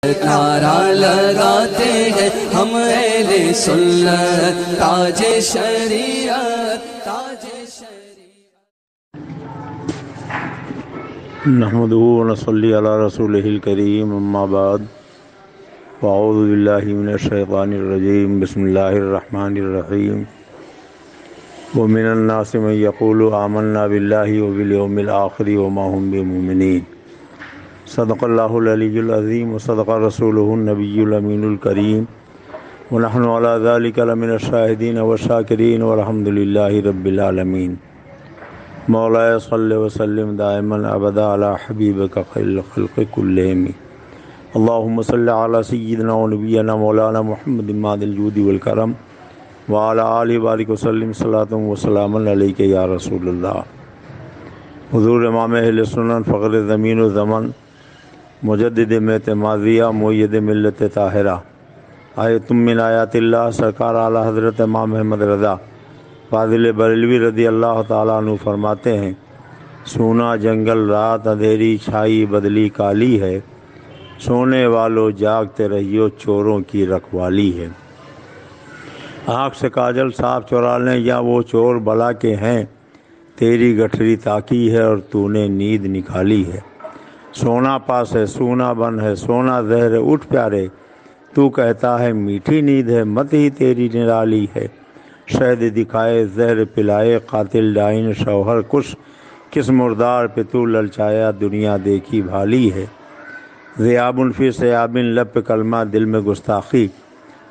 نعرہ لگاتے ہیں ہم اہل سنت، تاج شریعت تاج شریعت۔ نحمده ونصلي على رسوله الكريم، اما بعد، فاعوذ بالله من الشیطان الرجیم، بسم اللہ الرحمن الرحیم۔ ومن الناس من يقول آمنا بالله وباليوم الآخر وما هم بمؤمنين۔ صدق اللہ العلی العظیم وصدق رسولہ النبی الامین الکریم، ونحن على ذلك لمن الشاہدین والشاکرین والحمد للہ رب العالمین۔ مولاي صل وسلم دائما ابدا علی حبیبک خیر الخلق کلہم۔ اللہم صل علی سیدنا و نبینا مولانا محمد ماد الجود والکرم، وعلی آلہ بارک وسلم صلاۃ وسلام علیک یا رسول اللہ۔ حضور امام اہل سنن، فخر زمین و زمن، مجدد ملت ماضیہ، مؤید ملت طاہرہ، آئے تم من آیات اللہ، سرکار اعلی حضرت امام محمد رضا فاضل بریلوی رضی اللہ تعالیٰ عنہ فرماتے ہیں، سونا جنگل رات اندھیری چھائی بدلی کالی ہے، سونے والو جاگتے رہیو چوروں کی رکھوالی ہے۔ آنکھ سے کاجل صاف چرا لیں یا وہ چور بلا کے ہیں، تیری گٹھری تاکی ہے اور تو نے نیند نکالی ہے۔ سونا پاس ہے سونا بن ہے، سونا زہر اٹھ پیارے، تو کہتا ہے میٹھی نیند ہے، مت ہی تیری نرالی ہے۔ شہد دکھائے زہر پلائے، قاتل ڈائن شوہر کش، کس مردار پہ تو للچایا دنیا دیکھی بھالی ہے۔ ذیاب فی سیاب، لب پہ کلمہ دل میں گستاخی،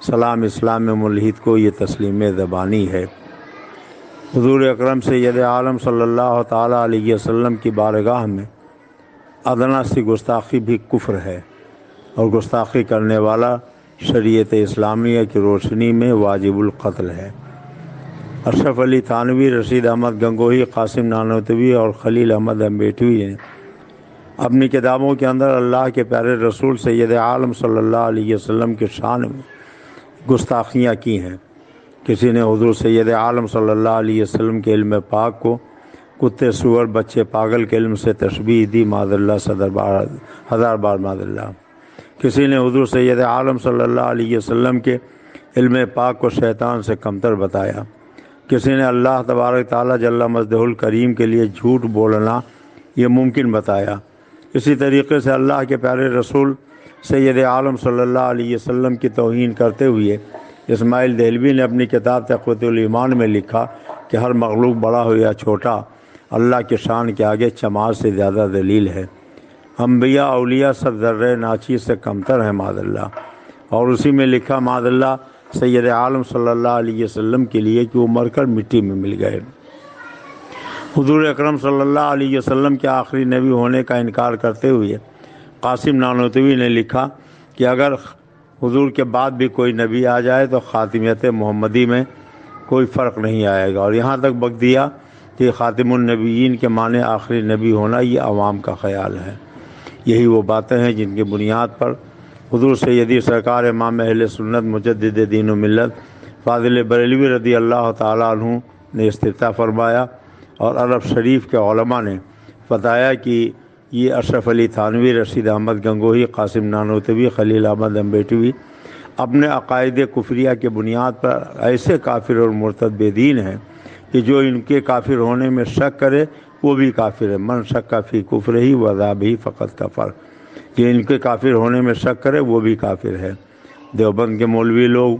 سلام اسلام میں ملحد کو یہ تسلیم زبانی ہے۔ حضور اکرم سید عالم صلی اللہ تعالیٰ علیہ وسلم کی بارگاہ میں ادنا سی گستاخی بھی کفر ہے، اور گستاخی کرنے والا شریعت اسلامیہ کی روشنی میں واجب القتل ہے۔ اشرف علی تھانوی، رشید احمد گنگوہی، قاسم نانوتوی اور خلیل احمد امبیٹوی نے اپنی کتابوں کے اندر اللہ کے پیارے رسول سید عالم صلی اللہ علیہ وسلم کے شان میں گستاخیاں کی ہیں۔ کسی نے حضور سید عالم صلی اللہ علیہ وسلم کے علم پاک کو کتے سور بچے پاگل کے علم سے تشبیہ دی، معاذ اللہ، ہزار بار معاذ اللہ۔ کسی نے حضور سید عالم صلی اللہ علیہ وسلم کے علم پاک کو شیطان سے کمتر بتایا۔ کسی نے اللہ تبارک تعالیٰ جل مجدہ الکریم کے لیے جھوٹ بولنا یہ ممکن بتایا۔ اسی طریقے سے اللہ کے پیارے رسول سید عالم صلی اللہ علیہ وسلم کی توہین کرتے ہوئے اسماعیل دہلوی نے اپنی کتاب تقویۃ الایمان میں لکھا کہ ہر مخلوق بڑا ہو یا چھوٹا، اللہ کے شان کے آگے چماز سے زیادہ ذلیل ہے۔ انبیاء اولیاء سب ذرے ناچیز سے کمتر ہیں معاذ اللہ۔ اور اسی میں لکھا معاذ اللہ سید عالم صلی اللہ علیہ وسلم کے لیے کہ وہ مر کر مٹی میں مل گئے۔ حضور اکرم صلی اللہ علیہ وسلم کے آخری نبی ہونے کا انکار کرتے ہوئے قاسم نانوتوی نے لکھا کہ اگر حضور کے بعد بھی کوئی نبی آ جائے تو خاتمیت محمدی میں کوئی فرق نہیں آئے گا، اور یہاں تک بک دیا کہ خاتم النبیین کے معنی آخری نبی ہونا یہ عوام کا خیال ہے۔ یہی وہ باتیں ہیں جن کی بنیاد پر حضور سیدی سرکار امام اہل سنت مجدد دین و ملت فاضل بریلوی رضی اللہ تعالیٰ عنہ نے استفتاء فرمایا، اور عرب شریف کے علماء نے بتایا کہ یہ اشرف علی تھانوی، رشید احمد گنگوہی، قاسم نانوتوی، خلیل احمد امبیٹوی اپنے عقائد کفریہ کے بنیاد پر ایسے کافر اور مرتد بے دین ہیں کہ جو ان کے کافر ہونے میں شک کرے وہ بھی کافر ہے۔ من شک فی کفرہ وذابہ فقط کفر، کہ ان کے کافر ہونے میں شک کرے وہ بھی کافر ہے۔ دیوبند کے مولوی لوگ،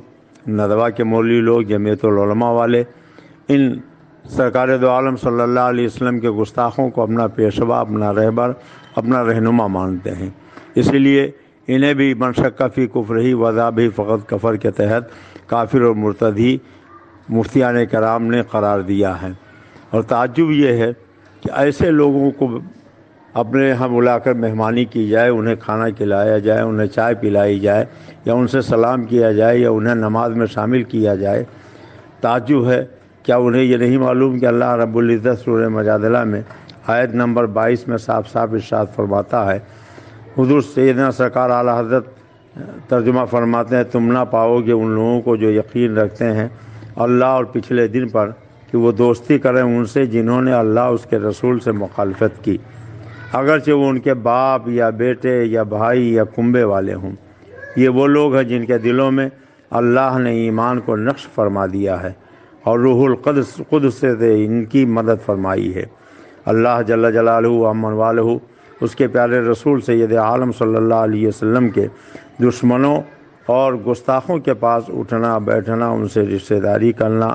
ندوہ کے مولوی لوگ، جمعیت العلماء والے ان سرکار دو عالم صلی اللہ علیہ وسلم کے گستاخوں کو اپنا پیشوا، اپنا رہبر، اپنا رہنما مانتے ہیں۔ اسی لیے انہیں بھی من شک فی کفرہ وذابہ فقط کفر کے تحت کافر اور مرتد ہی مفتیان کرام نے قرار دیا ہے۔ اور تعجب یہ ہے کہ ایسے لوگوں کو اپنے یہاں بلا کر مہمانی کی جائے، انہیں کھانا کھلایا جائے، انہیں چائے پلائی جائے، یا ان سے سلام کیا جائے، یا انہیں نماز میں شامل کیا جائے۔ تعجب ہے، کیا انہیں یہ نہیں معلوم کہ اللہ رب العزت سورہ مجادلہ میں آیت نمبر 22 میں صاف صاف ارشاد فرماتا ہے، حضور سیدنا سرکار اعلیٰ حضرت ترجمہ فرماتے ہیں، تم نہ پاؤ گے ان لوگوں کو جو یقین رکھتے ہیں اللہ اور پچھلے دن پر کہ وہ دوستی کریں ان سے جنہوں نے اللہ اس کے رسول سے مخالفت کی۔ اگرچہ وہ ان کے باپ یا بیٹے یا بھائی یا کنبے والے ہوں۔ یہ وہ لوگ ہیں جن کے دلوں میں اللہ نے ایمان کو نقش فرما دیا ہے اور روح القدس سے ان کی مدد فرمائی ہے۔ اللہ جل جلالہ و امن والہ اس کے پیارے رسول سید عالم صلی اللہ علیہ وسلم کے دشمنوں اور گستاخوں کے پاس اٹھنا بیٹھنا، ان سے رشتہ داری کرنا،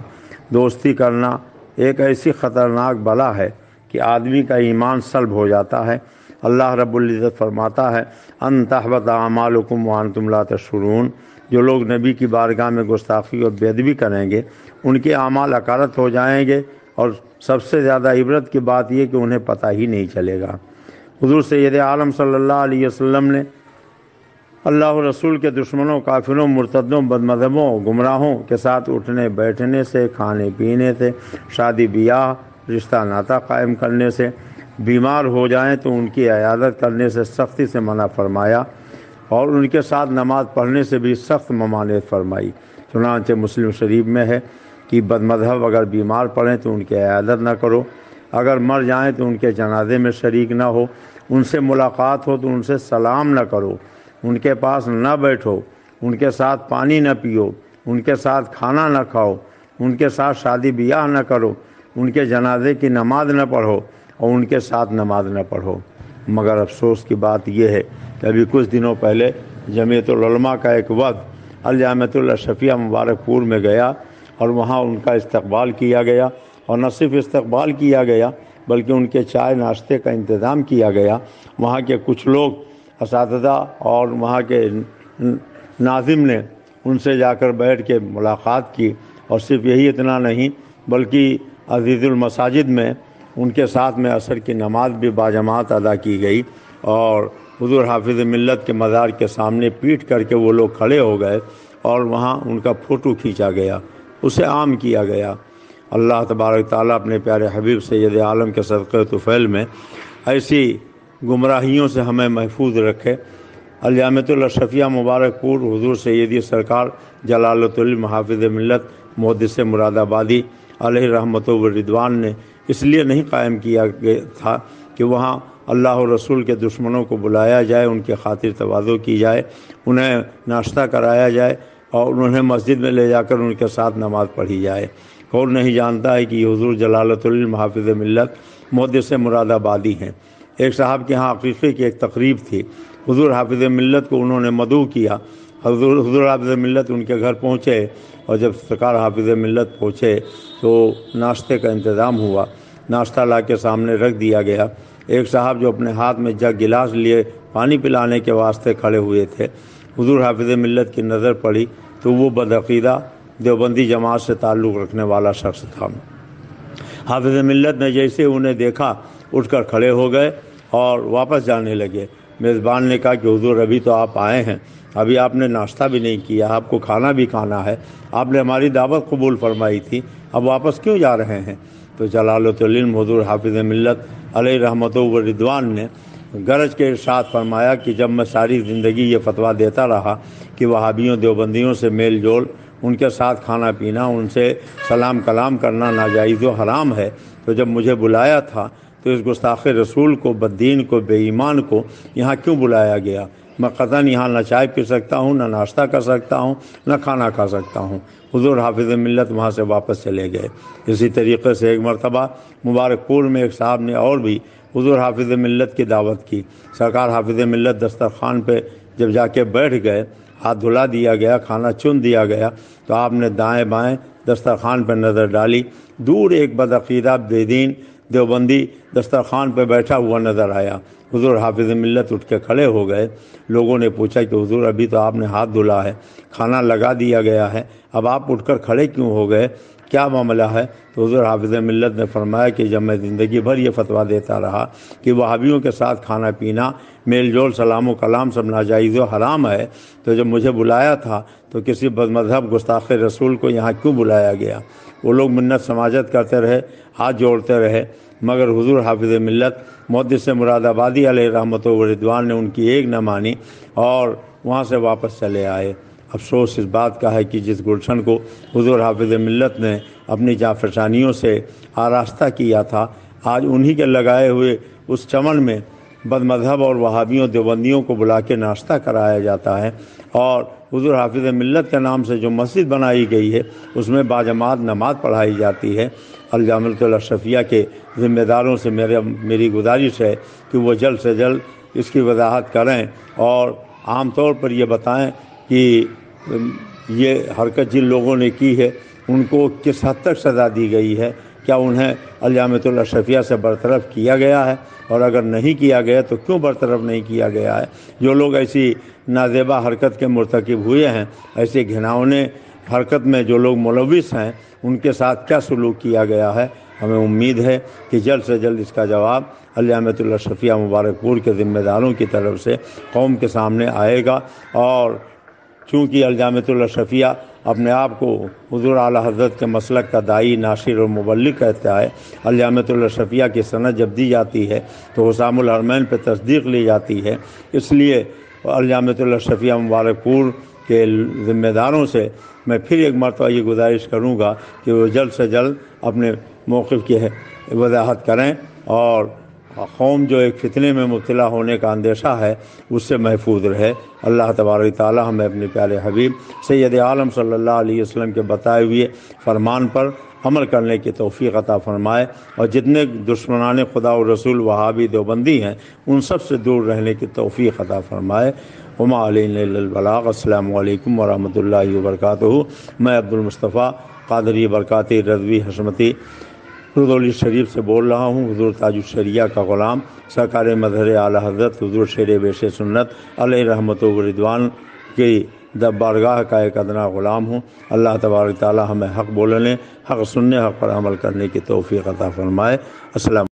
دوستی کرنا ایک ایسی خطرناک بلا ہے کہ آدمی کا ایمان سلب ہو جاتا ہے۔ اللہ رب العزت فرماتا ہے ان تحبط اعمالکم وانتم لا تشعرون، جو لوگ نبی کی بارگاہ میں گستاخی اور بے ادبی کریں گے ان کے اعمال اکارت ہو جائیں گے، اور سب سے زیادہ عبرت کی بات یہ کہ انہیں پتہ ہی نہیں چلے گا۔ حضور سید عالم صلی اللہ علیہ وسلم نے اللہ رسول کے دشمنوں، کافروں، مرتدوں، بدمذہبوں، گمراہوں کے ساتھ اٹھنے بیٹھنے سے، کھانے پینے سے، شادی بیاہ، رشتہ ناطہ قائم کرنے سے، بیمار ہو جائیں تو ان کی عیادت کرنے سے سختی سے منع فرمایا، اور ان کے ساتھ نماز پڑھنے سے بھی سخت ممانعت فرمائی۔ چنانچہ مسلم شریف میں ہے کہ بدمذہب اگر بیمار پڑیں تو ان کی عیادت نہ کرو، اگر مر جائیں تو ان کے جنازے میں شریک نہ ہو، ان سے ملاقات ہو تو ان سے سلام نہ کرو، ان کے پاس نہ بیٹھو، ان کے ساتھ پانی نہ پیو، ان کے ساتھ کھانا نہ کھاؤ، ان کے ساتھ شادی بیاہ نہ کرو، ان کے جنازے کی نماز نہ پڑھو اور ان کے ساتھ نماز نہ پڑھو۔ مگر افسوس کی بات یہ ہے کہ ابھی کچھ دنوں پہلے جمعیت العلماء کا ایک وفد الجامعۃ الاشرفیہ مبارک پور میں گیا اور وہاں ان کا استقبال کیا گیا، اور نہ صرف استقبال کیا گیا بلکہ ان کے چائے ناشتے کا انتظام کیا گیا۔ وہاں کے کچھ لوگ اساتذہ اور وہاں کے ناظم نے ان سے جا کر بیٹھ کے ملاقات کی، اور صرف یہی اتنا نہیں بلکہ عزیز المساجد میں ان کے ساتھ میں عصر کی نماز بھی باجماعت ادا کی گئی، اور حضور حافظ ملت کے مزار کے سامنے پیٹ کر کے وہ لوگ کھڑے ہو گئے اور وہاں ان کا فوٹو کھینچا گیا، اسے عام کیا گیا۔ اللہ تبارک تعالیٰ اپنے پیارے حبیب سید عالم کے صدقہ طفیل میں ایسی گمراہیوں سے ہمیں محفوظ رکھے۔ الجامعۃ الاشرفیہ مبارک پور حضور سیدی سرکار جلالۃ المحافظ ملت محدث مراد آبادی علیہ رحمت و رضوان نے اس لیے نہیں قائم کیا گیا تھا کہ وہاں اللہ و رسول کے دشمنوں کو بلایا جائے، ان کی خاطر تواضع کی جائے، انہیں ناشتہ کرایا جائے اور انہیں مسجد میں لے جا کر ان کے ساتھ نماز پڑھی جائے۔ کون نہیں جانتا ہے کہ یہ حضور جلالۃ المحافظ ملت محدث مراد آبادی ہیں۔ ایک صاحب کے ہاں عقیقے کی ایک تقریب تھی، حضور حافظ ملت کو انہوں نے مدعو کیا، حضور حافظ ملت ان کے گھر پہنچے، اور جب سرکار حافظ ملت پہنچے تو ناشتے کا انتظام ہوا، ناشتہ لا کے سامنے رکھ دیا گیا۔ ایک صاحب جو اپنے ہاتھ میں جگ گلاس لیے پانی پلانے کے واسطے کھڑے ہوئے تھے، حضور حافظ ملت کی نظر پڑی تو وہ بدعقیدہ دیوبندی جماعت سے تعلق رکھنے والا شخص تھا۔ حافظ ملت نے جیسے انہیں دیکھا اٹھ کر کھڑے ہو گئے اور واپس جانے لگے۔ میزبان نے کہا کہ حضور ابھی تو آپ آئے ہیں، ابھی آپ نے ناشتہ بھی نہیں کیا، آپ کو کھانا بھی کھانا ہے، آپ نے ہماری دعوت قبول فرمائی تھی، اب واپس کیوں جا رہے ہیں؟ تو جلالۃ العلم حضور حافظ ملت علیہ رحمت و رضوان نے گرج کے ارشاد فرمایا کہ جب میں ساری زندگی یہ فتویٰ دیتا رہا کہ وہابیوں دیوبندیوں سے میل جول، ان کے ساتھ کھانا پینا، ان سے سلام کلام کرنا ناجائز و حرام ہے، تو جب مجھے بلایا تھا تو اس گستاخ رسول کو، بددین کو، بے ایمان کو یہاں کیوں بلایا گیا؟ میں قطعاً یہاں نہ چائے پی سکتا ہوں، نہ ناشتہ کر سکتا ہوں، نہ کھانا کھا سکتا ہوں۔ حضور حافظ ملت وہاں سے واپس چلے گئے۔ اسی طریقے سے ایک مرتبہ مبارک پور میں ایک صاحب نے اور بھی حضور حافظ ملت کی دعوت کی۔ سرکار حافظ ملت دسترخوان پہ جب جا کے بیٹھ گئے، ہاتھ دھلا دیا گیا، کھانا چن دیا گیا، تو آپ نے دائیں بائیں دسترخوان پہ نظر ڈالی، دور ایک بدعقیدہ بے دین دیوبندی دسترخوان پہ بیٹھا ہوا نظر آیا۔ حضور حافظ ملت اٹھ کے کھڑے ہو گئے۔ لوگوں نے پوچھا کہ حضور ابھی تو آپ نے ہاتھ دھلا ہے، کھانا لگا دیا گیا ہے، اب آپ اٹھ کر کھڑے کیوں ہو گئے، کیا معاملہ ہے؟ تو حضور حافظ ملت نے فرمایا کہ جب میں زندگی بھر یہ فتویٰ دیتا رہا کہ وہابیوں کے ساتھ کھانا پینا، میل جول، سلام و کلام سب ناجائز و حرام ہے، تو جب مجھے بلایا تھا تو کسی بدمذہب گستاخ رسول کو یہاں کیوں بلایا گیا؟ وہ لوگ منت سماجت کرتے رہے، ہاتھ جوڑتے رہے، مگر حضور حافظ ملت محدث مراد آبادی علیہ رحمت و رضوان نے ان کی ایک نہ مانی اور وہاں سے واپس چلے آئے۔ افسوس اس بات کا ہے کہ جس گلشن کو حضور حافظ ملت نے اپنی جانفشانیوں سے آراستہ کیا تھا، آج انہی کے لگائے ہوئے اس چمن میں بد مذہب اور وہابیوں دیوبندیوں کو بلا کے ناشتہ کرایا جاتا ہے، اور حضور حافظ ملت کے نام سے جو مسجد بنائی گئی ہے اس میں باجماعت نماز پڑھائی جاتی ہے۔ الجامعۃ الاشرفیہ کے ذمہ داروں سے میری گزارش ہے کہ وہ جلد سے جلد اس کی وضاحت کریں اور عام طور پر یہ بتائیں کہ یہ حرکت جن لوگوں نے کی ہے ان کو کس حد تک سزا دی گئی ہے، کیا انہیں الجامعۃ الاشرفیہ سے برطرف کیا گیا ہے، اور اگر نہیں کیا گیا تو کیوں برطرف نہیں کیا گیا ہے۔ جو لوگ ایسی نازیبا حرکت کے مرتکب ہوئے ہیں، ایسی گھناؤنے حرکت میں جو لوگ ملوث ہیں، ان کے ساتھ کیا سلوک کیا گیا ہے۔ ہمیں امید ہے کہ جلد سے جلد اس کا جواب الجامعۃ الاشرفیہ مبارک پور کے ذمہ داروں کی طرف سے قوم کے سامنے آئے گا، اور چونکہ الجامعۃ الاشرفیہ اپنے آپ کو حضور اعلیٰ حضرت کے مسلک کا داعی، ناشر اور مبلغ کہتا ہے، الجامعۃ الاشرفیہ کی سند جب دی جاتی ہے تو حسام الحرمین پہ تصدیق لی جاتی ہے۔ اس لیے الجامعۃ الاشرفیہ مبارک پور کے ذمہ داروں سے میں پھر ایک مرتبہ یہ گزارش کروں گا کہ وہ جلد سے جلد اپنے موقف کی وضاحت کریں، اور قوم جو ایک فتنے میں مبتلا ہونے کا اندیشہ ہے اس سے محفوظ رہے۔ اللہ تبارک تعالی ہمیں اپنے پیارے حبیب سید عالم صلی اللہ علیہ وسلم کے بتائے ہوئے فرمان پر عمل کرنے کی توفیق عطا فرمائے، اور جتنے دشمنان خدا و رسول وہابی دیوبندی ہیں ان سب سے دور رہنے کی توفیق عطا فرمائے۔ وما علینا الا البلاغ۔ السلام علیکم ورحمۃ اللہ وبرکاتہ۔ میں عبدالمصطفیٰ قادری برکاتی رضوی حشمتی رضولی شریف سے بول رہا ہوں، حضور تاج الشریعہ کا غلام، سرکار مظہر اعلیٰ حضرت حضور شیر بیش سنت علیہ رحمت و رضوان کی بارگاہ کا ایک ادنا غلام ہوں۔ اللہ تبارک تعالی ہمیں حق بولنے، حق سننے، حق پر عمل کرنے کی توفیق عطا فرمائے۔ السلام